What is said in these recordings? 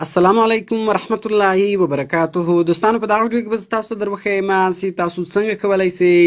السلام علیکم ورحمت الله وبرکاته. دوستانو په دا ویډیو کې به تاسو ته دروښیم چې تاسو څنګه کولی شئ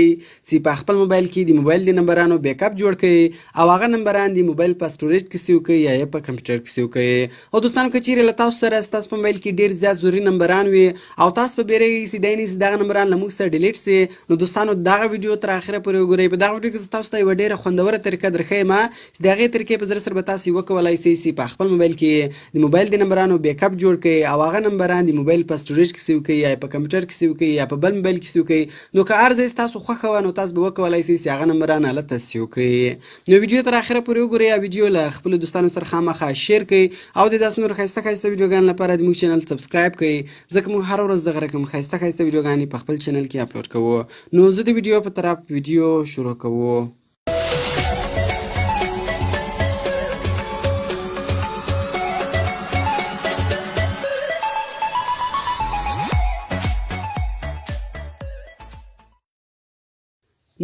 چې په خپل موبایل کې د موبایل د نمبرانو بیک اپ جوړ کړئ او هغه نمبران د موبایل په سټوریج کې سیو کړئ یا په کمپیوټر کې سیو کړئ. او دوستانو که چیرې له تاسو سره ستاسو په موبایل کې ډېر زیات ضروري نمبران وي او تاسو په بیرېږئ چې دی نه چې دغه نمبران له موږ څخه ډیلیټ سي، نو دوستانو دغه ویډیو تر اخره پورې وګورئ. په دغه ویډیو کې زه تاسو ته یوه ډېره خوندوره طریقه درښیم چې د هغې طریقې په ذریعه سره به تاسو وکولی شئ چې په خپل موبایل کې د موبایل د نمبرانو بیک اپ جوړ کړئ او هغه نمبران د موبایل په سټوریج کې سیو کړئ یا په کمپیوټر کې سیو کړئ یا په بل موبایل کې سیو کړئ. نو که هر ځای ستاسو خوښه وه نو تاسو به وکولی شئ چې هغه نمبران هلته سیو کړئ. نو ویډیو تر اخره پورې وګورئ او ویډیو له خپلو دوستانو سره خامخا شیر کړئ او د داسې نورو ښایسته ښایسته ویډیوګانو لپاره د موږ چینل سبسکرایب کړئ، ځکه موږ هره ورځ دغه رقم ښایسته ښایسته ویډیوګانې په خپل چینل کې اپلوډ کوو. نو زه د ویډیو په طرف ویډیو شروع کوو.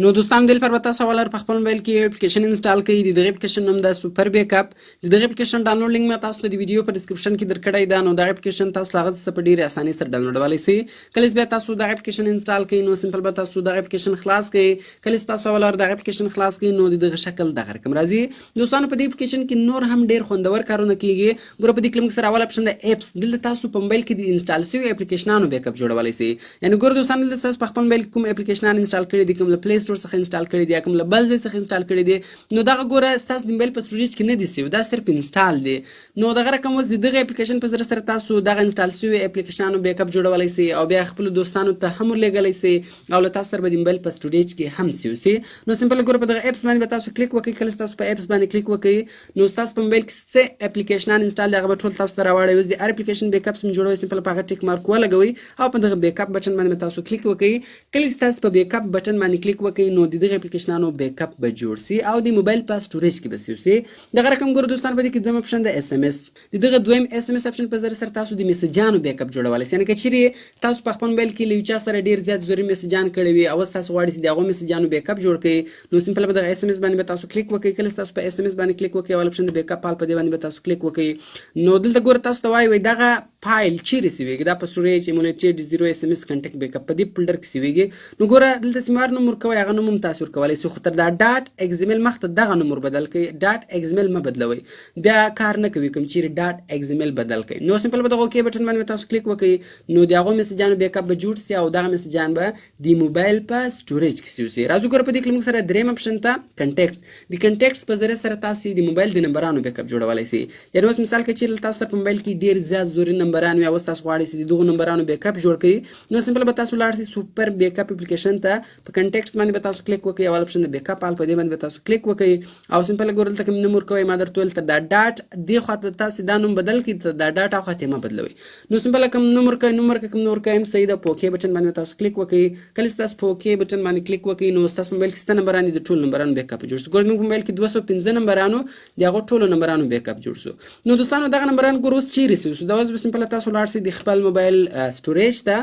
نو دوستان د لپاره به تاسو اول په خپل موبایل کې اپلیکیشن انسټال کړئ. د دغه اپلیکیشن نوم ده سوپر بیک اپ. د دغه اپلیکیشن ډاونلوډ لینک مې تاسو ته د ویډیو په ډسکرپشن کې درکړی ده. نو دغه اپلیکیشن تاسو هغه څه په ډیره اسانۍ سره ډاونلوډولی شئ. کله چې بیا تاسو دغه اپلیکیشن انسټال کړئ نو سمپل به تاسو دغه اپلیکیشن خلاص کړئ. کله چې تاسو اول دغه اپلیکیشن خلاص کړئ نو دغه شکل دغه رقم راځي. دوستانو په دې اپلیکیشن کې نور هم ډیر خوندور کارونه کیږي. ګوره په دې کې موږ سره اول اپشن د اپس، دلته تاسو په موبایل کې د انسټال شوي اپلیکیشنانو بیک اپ جوړولی شئ. یعنې ګوره دوستانو دلته تاسو په خپل موبایل کې کوم اپلیکیشنان انسټال کړي دي، کوم له پلی سټور څخه انسټال کړي دي یا کوم له بل ځای څخه انسټال کړي دي، نو دغه ګوره ستاسو د موبایل په سټوریج کې نه دي سیو، دا صرف انسټال دي. نو دغه رقم اوس د دغه اپلیکیشن په ذریعه سره تاسو دغه انسټال شوي اپلیکیشنانو بیک اپ جوړولی شئ او بیا خپلو دوستانو ته هم ورلیږلی شئ او له تاسو سره به د موبایل په سټوریج کې هم سیو سي. نو سمپل ګوره په دغه اپس باندې به تاسو کلیک وکړئ. کله چې تاسو په اپس باندې کلیک وکړئ نو ستاسو په موبایل کې څه اپلیکیشنان انسټال دي هغه به ټول تاسو ته راوړی. اوس د هر اپلیکیشن بیک اپ سم جوړوئ، سمپل په هغه ټیک مارک ولګوئ او په دغه بیک اپ بټن باندې تاسو کلیک وکړئ. کله چې تاسو په بیک اپ بټن باندې کلیک وکړئ نو د دغه اپلیکیشنانو بیک اپ به جوړ سي او د موبایل په سټوریج کې به سیو سي. دغه رقم ګوره دوستان په دې کې دویم اپشن د اس ام اس. د دغه دویم اس ام اس اپشن په ذریعه سره تاسو د میسجانو بیک اپ جوړولی شئ. یعنې که چیرې تاسو په خپل موبایل کې له یو چا سره ډېر زیات ضروري میسجان کړي وي او اوس تاسو غواړئ چې د هغو میسجانو بیک اپ جوړ کړئ نو سمپل په دغه اس ام اس باندې به تاسو کلیک وکړئ. کله چې تاسو په اس ام اس باندې کلیک وکړئ اول اپشن د بیک اپ فایل په دې باندې به تاسو کلیک وکړئ نو دلته ګوره تاسو ته وایي دغه فایل چیرې سیویږي، دا په سټوریج ایمونیټډ 0 اس ام اس کنټیکټ بیک اپ په دې فولډر کې سیویږي. نو ګوره دلته چې مار نوم ورکوئ هغه نوم هم تاسو ورکولی شئ، خو تر دا ډاټ ایکزیمل مخته دغه نوم ور بدل کړئ. ډاټ ایکزیمل مه بدلوئ، بیا کار نه کوي کوم چیرې ډاټ ایکزیمل بدل کړئ. نو سمپل به دغه اوکې بټن باندې تاسو کلیک وکړئ نو د هغو میسجانو بیک اپ به جوړ سي او دغه میسجان به د موبایل په سټوریج کې سیو سي. راځو ګوره په دې کې موږ سره دریم اپشن ته کنټیکټس. د کنټیکټس په ذریعه سره تاسو د موبایل د نمبرانو بیک اپ جوړولی شئ. یعنې اوس مثال که چیرې تاسو سره په موبایل کې ډېر زیات ضروري نمبران وي او اوس تاسو غواړئ چې د دغو نمبرانو بیک اپ جوړ کړئ نو سمپل به تاسو لاړ شئ سوپر بیک اپ اپلیکیشن ته. په کنټیکټس باندې به تاسو کلیک وکړئ، اول اپشن د بیک اپ په دې باندې به تاسو کلیک وکړئ او سمپل ګوره دلته کوم نوم ورکوئ ما درته ویل تر دا ډاټ دې خواته تاسې دا نوم بدل کړئ، تر دا ډاټ هغه خواته یې مه بدلوئ. نو سمپل کوم نوم ورکوئ، نوم ورکوئ کوم نوم ورکوئ هم صحیح ده. په اوکې بټن باندې تاسو کلیک وکړئ. کله چې تاسو په اوکې بټن باندې کلیک وکړئ نو ستاسو موبایل کې څه نمبران دي د ټولو نمبرانو بیک اپ جوړ شو. ګوره زموږ په موبایل کې 215 نمبرانو د هغو ټولو نمبرانو بیک اپ جوړ شو. نو دوستانو دغه نمبران ګوره اوس چیرې سیو شو. دا اوس به سمپل تاسو لاړ شئ د خپل موبایل سټوریج ته،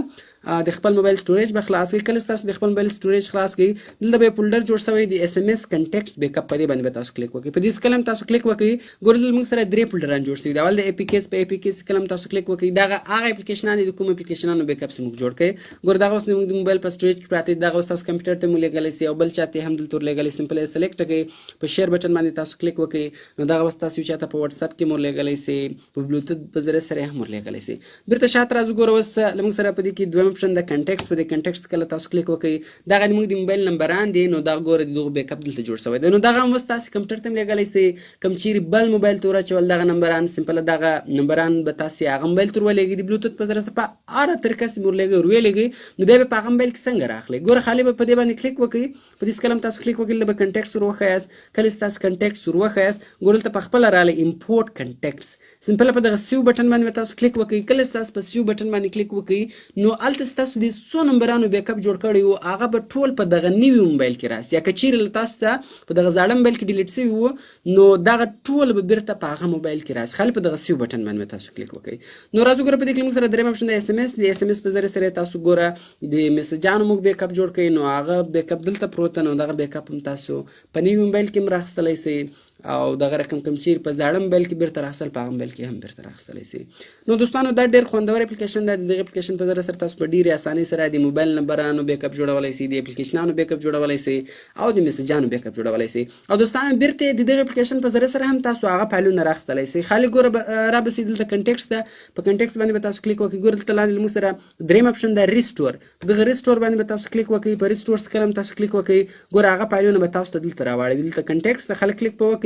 د خپل موبایل سټوریج به خلاص کړئ. کله چې تاسو د خپل موبایل سټوریج خلاص کړئ دلته به یې فولډر جوړ شوی د اس ام اس کنټیکټس بیک اپ په دې باندې به تاسو کلیک وکړئ. په دې کله هم تاسو کلیک وکړئ ګوره دلته موږ سره درې فولډران جوړ شوي دي. اول د اي پي کیس، په اي پي کیس کله هم تاسو کلیک وکړئ دغه هغه اپلیکیشنان دي د کوم اپلیکیشنانو بیک اپ چې موږ جوړ کړئ. ګوره دغه اوس زموږ د موبایل په سټوریج کې پراته دي، دغه اوس تاسو کمپیوټر ته مو لیږلی شئ او بل چا ته هم دلته ورلیږلی. سمپل یې سلیکټ کړئ، په شیر بټن باندې تاسو کلیک وکړئ نو دغه اوس تاسو یو چا ته په واتساپ کې مو ورلیږلی شئ، په بلوتوث په ذریعه سره یې هم ورلیږلی شئ. بیرته شاته راځو. ګوره اوس زموږ سره په دې کې دویم اپشن د کنټیکټس. په دې کنټیکټس کله تاسو کلیک وکړئ دغه زموږ د موبایل نمبران دي نو دا ګوره د دغو بیک اپ دلته جوړ شوی دی. نو دغه هم اوس تاسې کمپیوټر ته هم لیږلی شئ، کوم چیرې بل موبایل ته ورچول دغه نمبران سمپله دغه نمبران به تاسې هغه موبایل ته ورولېږئ د بلوتوث په ذریعه سره په هره طریقه چې ورلیږئ ورولېږئ نو بیا به په هغه موبایل کې څنګه راخلئ. ګوره خالي به په دې باندې کلیک وکړئ. په دې کله هم تاسو کلیک وکړئ به کنټیکټس ور وښایاست. کله چې تاسو کنټیکټس ور وښایاست ګوره دلته په خپله راغلی امپورټ کنټیکټس. سمپله په دغه سیو بټن باندې به تاسو کلیک وکړئ. کله چې تاسو په سیو بټن باندې کلیک وکړئ نو هلته چې تاسو د څو نمبرانو بیک اپ جوړ کړی وو هغه به ټول په دغه نوي موبایل کې راسي. یا که چیرې له تاسو ته په دغه زاړه موبایل کې ډیلیټ شوي وو نو دغه ټول به بیرته په هغه موبایل کې راسي، خالي په دغه سیو بټن باندې تاسو کلیک وکړئ. نو راځو ګوره په دې کې موږ سره دریم اپشن د اس ام اس. د اس ام اس په ذریعه سره تاسو ګوره د میسجانو موږ بیک اپ جوړ کړئ نو هغه بیک اپ دلته پروت نو دغه بیک اپ هم تاسو په نوي موبایل کې هم راخیستلی شئ او دغه رقم کوم چیرې په زاړه موبایل کې بیرته راخیستل په هغه موبایل کې هم بیرته راخیستلی سي. نو دوستانو دا ډېر خوندور اپلیکیشن دی. د دغه اپلیکیشن په ذریعه سره تاسو په ډېرې اسانۍ سره د موبایل نمبرانو بیک اپ جوړولی سئ، د اپلیکیشنانو بیک اپ جوړولی سئ او د میسجانو بیک اپ جوړولی سئ. او دوستانو بیرته د دغه اپلیکیشن په ذریعه سره هم تاسو هغه فایلونه راخیستلی سئ. خالي ګوره رابسئ دلته کنټیکټس ده، په کنټیکټس باندې به تاسو کلیک وکړئ. ګوره دلته لاندې لمونځ سره دریم اپشن ده ریسټور، دغه ریسټور باندې به تاسو کلیک وکړئ. په ریسټور څخه هم تاسو کلیک وکړئ. ګوره هغه فایلونه به تاسو ته دلته راوړي. دلته کنټیکټس ته خلک کلیک په وکړئ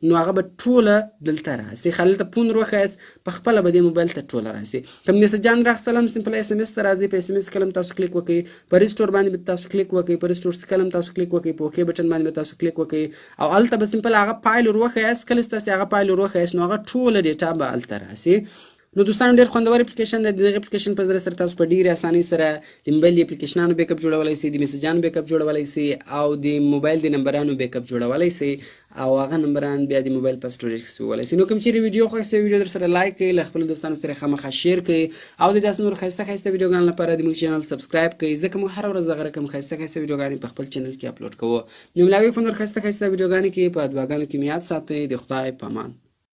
نو هغه به ټوله دلته راسي. خلک ته پون روخیاست په خپله به دې موبایل ته ټوله راسي. کوم میسجان راخیستل هم سمپل اس ام اس ته راځي. په اس ام اس کله هم تاسو کلیک وکړئ. په ریسټور باندې به تاسو کلیک وکړئ. په ریسټور څخه هم تاسو کلیک وکړئ. په اوکې بټن باندې به تاسو کلیک وکړئ او هلته به سمپل هغه فایل وروښیاست. کله چې تاسې هغه فایل وروښیاست نو هغه ټوله ډیټا به هلته راسي. نو دوستانو ډېر خوندور اپلیکیشن دی. د دغه اپلیکیشن په ذریعه سره تاسو په ډېرې اسانۍ سره د موبایل د اپلیکیشنانو بیک اپ جوړولی سئ، د میسجانو بیک اپ جوړولی سئ او د موبایل د نمبرانو بیک اپ جوړولی سئ او هغه نمبران بیا د موبایل په سټوریج کې وولی سئ. نو کوم چیرې ویډیو خوښ سوی ویډیو در سره لایک کړئ، له خپلو دوستانو سره خامخا شیر کړئ او د داسې نورو ښایسته ښایسته ویډیوګانو لپاره د موږ چینل سبسکرایب کړئ، ځکه موږ هره ورځ دغه رقم ښایسته ښایسته ویډیوګانې په خپل چینل کې اپلوډ کوو. نو ملاوي په نور ښایسته ښایسته ویډیوګانو کې په دعاګانو کې مې یاد ساتئ. د خدای په امان.